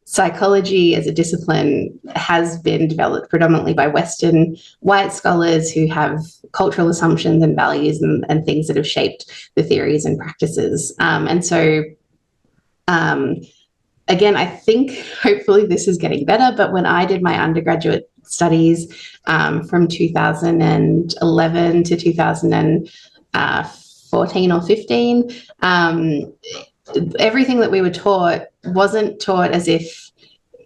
Psychology as a discipline has been developed predominantly by Western white scholars who have cultural assumptions and values and things that have shaped the theories and practices. Again, I think hopefully this is getting better, but when I did my undergraduate studies from 2011 to 2014 or 15, everything that we were taught wasn't taught as if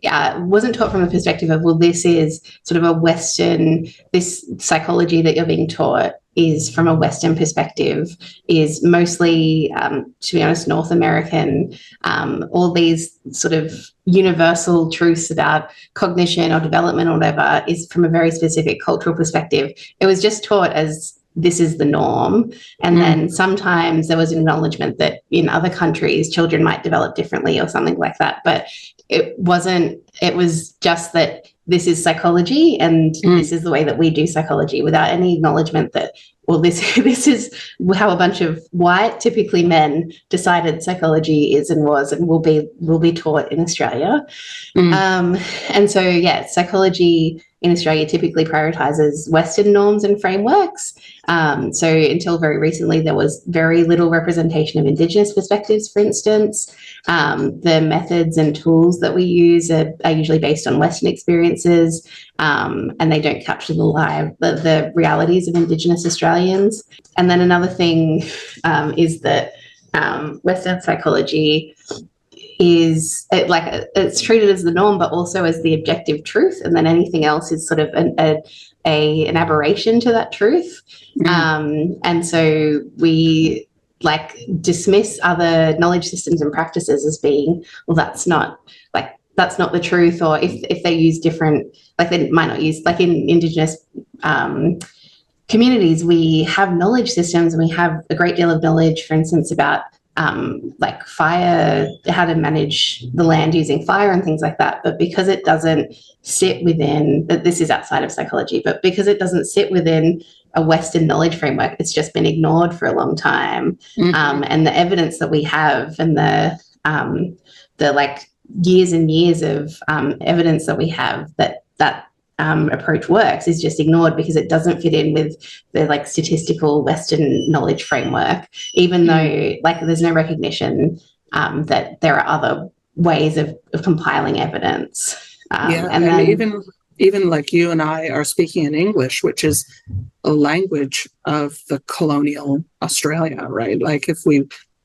wasn't taught from the perspective of, well, this is sort of a Western, this psychology that you're being taught is from a Western perspective, is mostly, to be honest, North American. All these sort of universal truths about cognition or development or whatever is from a very specific cultural perspective. It was just taught as this is the norm. And then sometimes there was an acknowledgement that in other countries, children might develop differently or something like that. But it wasn't, it was just that this is psychology and this is the way that we do psychology, without any acknowledgement that, well, this is how a bunch of white, typically men, decided psychology is and was and will be taught in Australia. And so, yeah, psychology in Australia typically prioritizes Western norms and frameworks. So until very recently, there was very little representation of Indigenous perspectives, for instance. The methods and tools that we use are usually based on Western experiences, and they don't capture the realities of Indigenous Australians. And then another thing is that Western psychology is it's treated as the norm, but also as the objective truth, and then anything else is sort of an aberration to that truth. And so we dismiss other knowledge systems and practices as being, well, that's not the truth, or if they use different, they might not use, in Indigenous communities, we have knowledge systems and we have a great deal of knowledge, for instance, about fire, how to manage the land using fire and things like that. But because it doesn't sit within, this is outside of psychology, but because it doesn't sit within a Western knowledge framework, it's just been ignored for a long time. And the evidence that we have and the years and years of evidence that we have that approach works is just ignored because it doesn't fit in with the statistical Western knowledge framework, even though there's no recognition that there are other ways of compiling evidence. And then even like you and I are speaking in English, which is a language of the colonial Australia, right?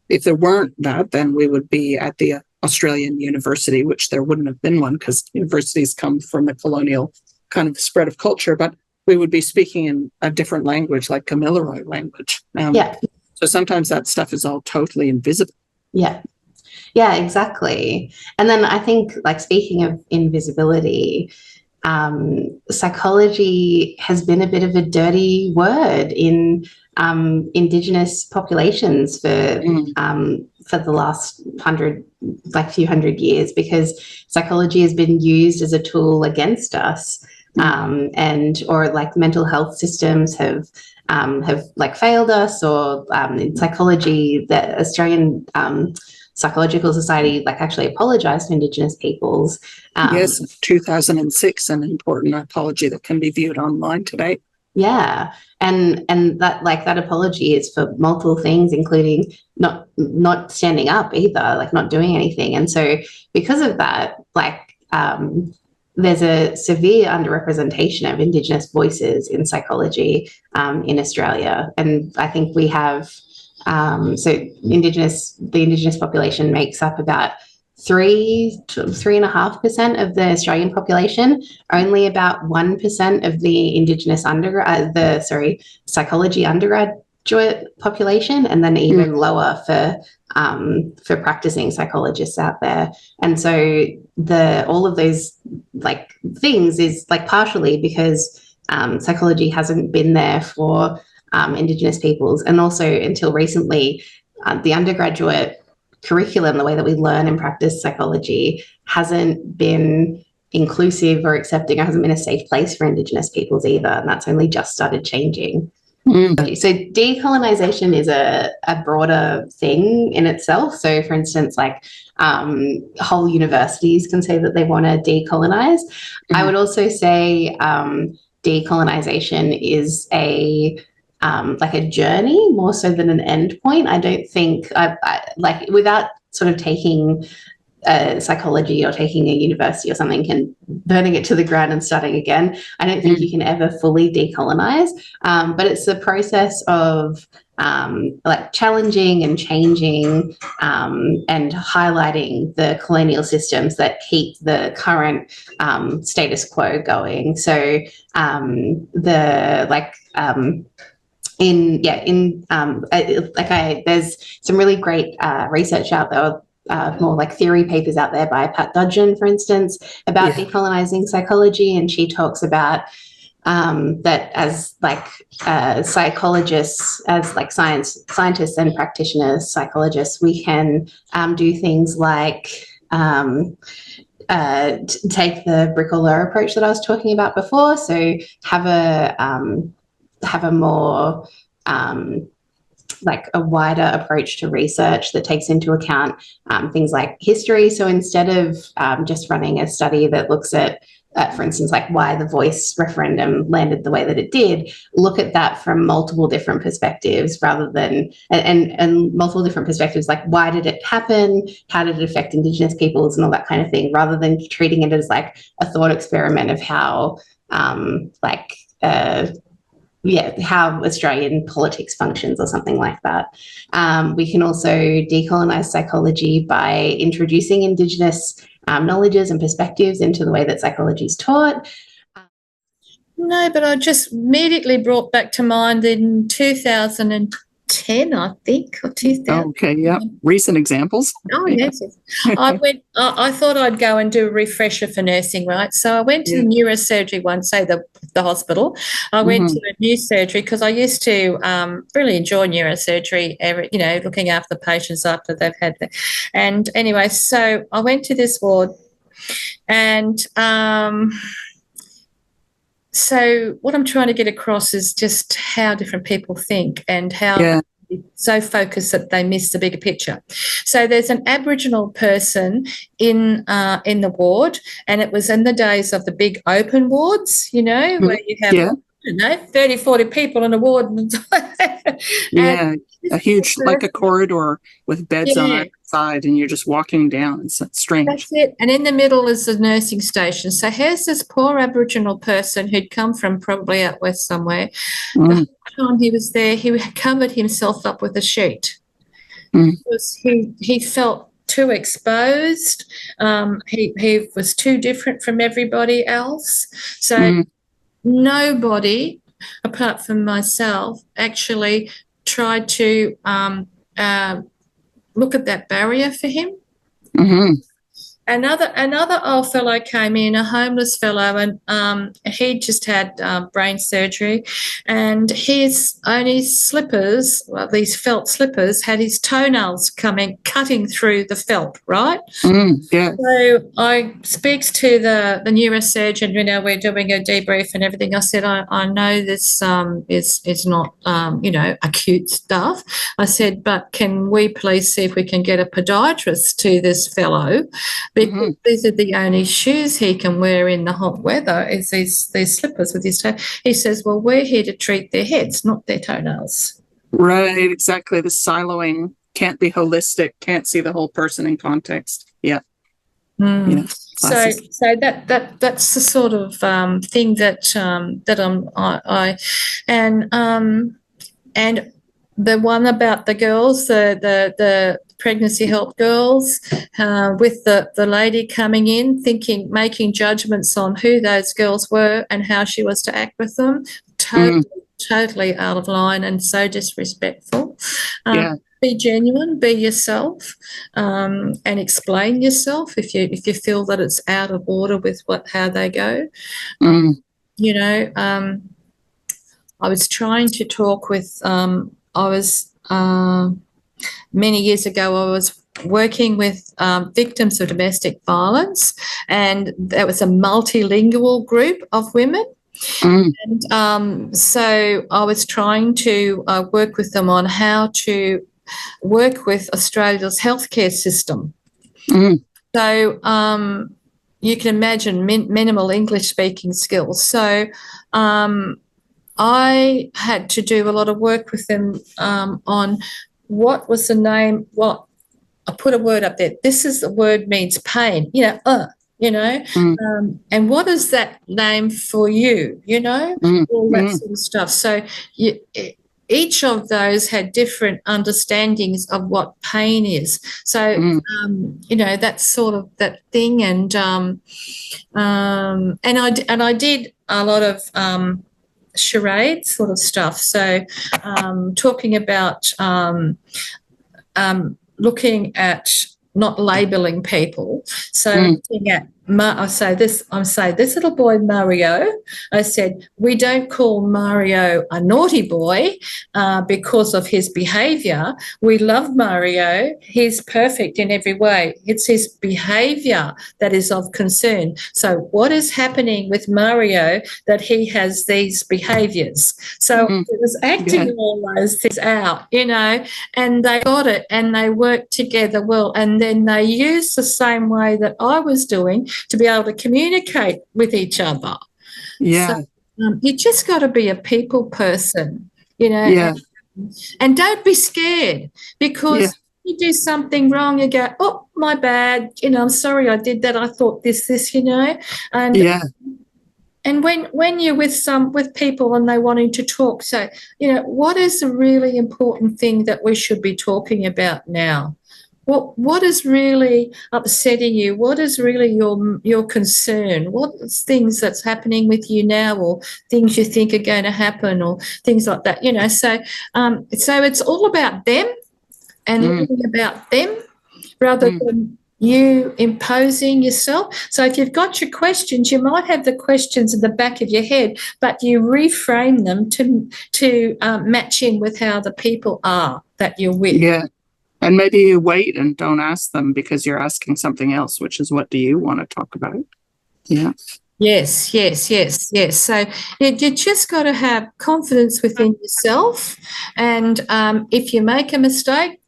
If there weren't that, then we would be at the Australian university, which there wouldn't have been one because universities come from the colonial kind of spread of culture, but we would be speaking in a different language, like Kamilaroi language. So sometimes that stuff is all totally invisible. Yeah, exactly. And then I think, speaking of invisibility, psychology has been a bit of a dirty word in Indigenous populations for the last few hundred years, because psychology has been used as a tool against us, or mental health systems have failed us, or in psychology, the Australian Psychological Society actually apologized to Indigenous peoples. Yes, 2006, an important apology that can be viewed online today. Yeah, and that apology is for multiple things, including not standing up either, not doing anything. And so because of that, there's a severe underrepresentation of Indigenous voices in psychology in Australia. And I think we have the Indigenous population makes up about 3.5% of the Australian population. Only about 1% of the Indigenous psychology undergraduate population, and then even lower for practicing psychologists out there. And so all of those things is partially because psychology hasn't been there for Indigenous peoples, and also until recently, the undergraduate curriculum, the way that we learn and practice psychology, hasn't been inclusive or accepting, or hasn't been a safe place for Indigenous peoples either, and that's only just started changing. So decolonization is a broader thing in itself. So, for instance, like whole universities can say that they want to decolonize. I would also say decolonization is a like a journey more so than an end point. I don't think like without sort of taking psychology or taking a university or something and burning it to the ground and starting again. I don't think you can ever fully decolonize, but it's the process of like challenging and changing and highlighting the colonial systems that keep the current status quo going. So the like there's some really great research out there, more like theory papers out there by Pat Dudgeon, for instance, about decolonizing psychology, and she talks about that as like psychologists, as like scientists and practitioners, psychologists, we can do things like take the brick-or-law approach that I was talking about before. So have a more like a wider approach to research that takes into account things like history. So instead of just running a study that looks at, for instance, like why the Voice referendum landed the way that it did, look at that from multiple different perspectives rather than, and multiple different perspectives, like why did it happen? How did it affect Indigenous peoples and all that kind of thing, rather than treating it as like a thought experiment of how how Australian politics functions or something like that. We can also decolonise psychology by introducing Indigenous knowledges and perspectives into the way that psychology is taught. No, but I just immediately brought back to mind in 2010, I think, or 2000. Okay, yeah. Recent examples. Oh, yes. I thought I'd go and do a refresher for nursing, right? So I went to the neurosurgery one, say the hospital. I went to a new surgery because I used to really enjoy neurosurgery, looking after the patients after they've had that. And anyway, so I went to this ward and so what I'm trying to get across is just how different people think and how so focused that they miss the bigger picture. So there's an Aboriginal person in the ward, and it was in the days of the big open wards, where you have 30, 40 people in a ward. A huge, like a corridor with beds on either side, and you're just walking down. It's strange. That's it. And in the middle is the nursing station. So here's this poor Aboriginal person who'd come from probably out west somewhere. The whole time he was there, he covered himself up with a sheet because he felt too exposed. He was too different from everybody else. So nobody, apart from myself, actually tried to look at that barrier for him. Another old fellow came in, a homeless fellow, and he just had brain surgery, and his only slippers, well, these felt slippers, had his toenails cutting through the felt, right? So I speaks to the neurosurgeon, we're doing a debrief and everything. I said, I know this is not, acute stuff. I said, but can we please see if we can get a podiatrist to this fellow? Because these are the only shoes he can wear in the hot weather is these slippers with his toe. He says, well, we're here to treat their heads, not their toenails. Right, exactly. The siloing can't be holistic, can't see the whole person in context. Yeah. So that's the sort of thing that and the one about the girls, the pregnancy help girls, with the lady coming in, making judgments on who those girls were and how she was to act with them, totally out of line and so disrespectful. Be genuine, be yourself, and explain yourself if you feel that it's out of order with how they go. I was trying to talk with. Many years ago, I was working with victims of domestic violence, and that was a multilingual group of women. And so I was trying to work with them on how to work with Australia's healthcare system. So you can imagine minimal English speaking skills. So I had to do a lot of work with them on what was the name. Well, I put a word up there. This is the word means pain. And what is that name for you? All that sort of stuff. So each of those had different understandings of what pain is. So that's sort of that thing. And I did a lot of charade sort of stuff. So talking about looking at not labelling people. So looking at I say this little boy Mario. I said, we don't call Mario a naughty boy because of his behaviour. We love Mario. He's perfect in every way. It's his behaviour that is of concern. So what is happening with Mario that he has these behaviours? So it was acting all those things out, and they got it and they worked together well. And then they used the same way that I was doing to be able to communicate with each other. So, you just got to be a people person, and don't be scared, because you do something wrong, you go, oh, my bad, I'm sorry I did that, I thought this, and when you're with people and they're wanting to talk, so what is the really important thing that we should be talking about now? What is really upsetting you? What is really your concern? What is things that's happening with you now, or things you think are going to happen, or things like that? So it's all about them and learning about them rather than you imposing yourself. So if you've got your questions, you might have the questions in the back of your head, but you reframe them to match in with how the people are that you're with. Yeah. And maybe you wait and don't ask them because you're asking something else, which is, what do you want to talk about? Yeah. Yes. So you just got to have confidence within yourself. And if you make a mistake,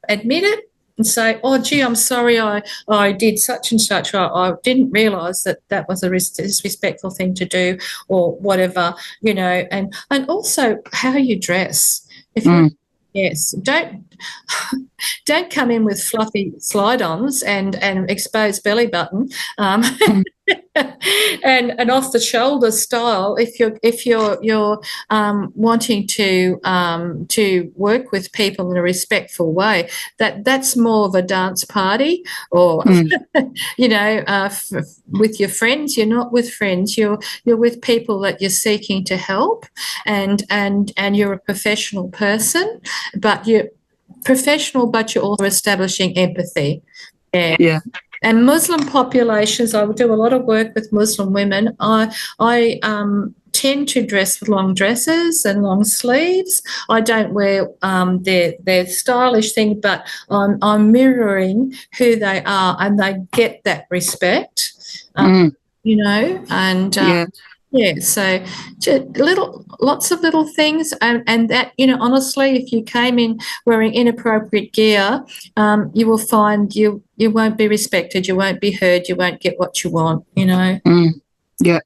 admit it and say, oh, gee, I'm sorry, I did such and such. I didn't realise that was a disrespectful thing to do, or whatever, and also how you dress. If you Yes, don't come in with fluffy slide-ons and exposed belly button, and off the shoulder style. If you're wanting to work with people in a respectful way, that's more of a dance party, or with your friends. You're not with friends. You're with people that you're seeking to help, and you're a professional person, but you're professional, but you're also establishing empathy. Yeah. And Muslim populations, I do a lot of work with Muslim women. I tend to dress with long dresses and long sleeves. I don't wear their stylish thing, but I'm mirroring who they are, and they get that respect. So lots of little things, and that, honestly, if you came in wearing inappropriate gear, you will find you won't be respected, you won't be heard, you won't get what you want, Yeah,